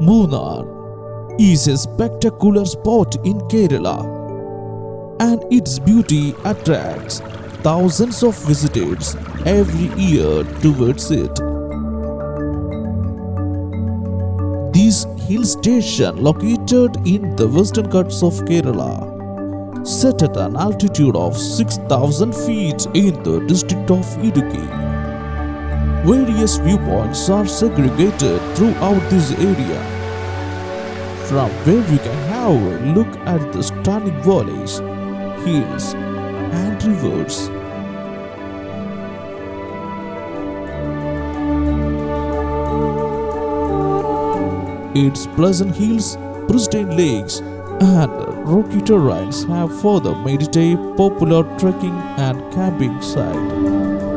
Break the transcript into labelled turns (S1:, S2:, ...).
S1: Munnar is a spectacular spot in Kerala, and its beauty attracts thousands of visitors every year towards it. This hill station, located in the western Ghats of Kerala, set at an altitude of 6,000 feet in the district of Idukki. Various viewpoints are segregated throughout this area, from where you can have a look at the stunning valleys, hills, and rivers. Its pleasant hills, pristine lakes, and rocky terrains have further made it a popular trekking and camping site.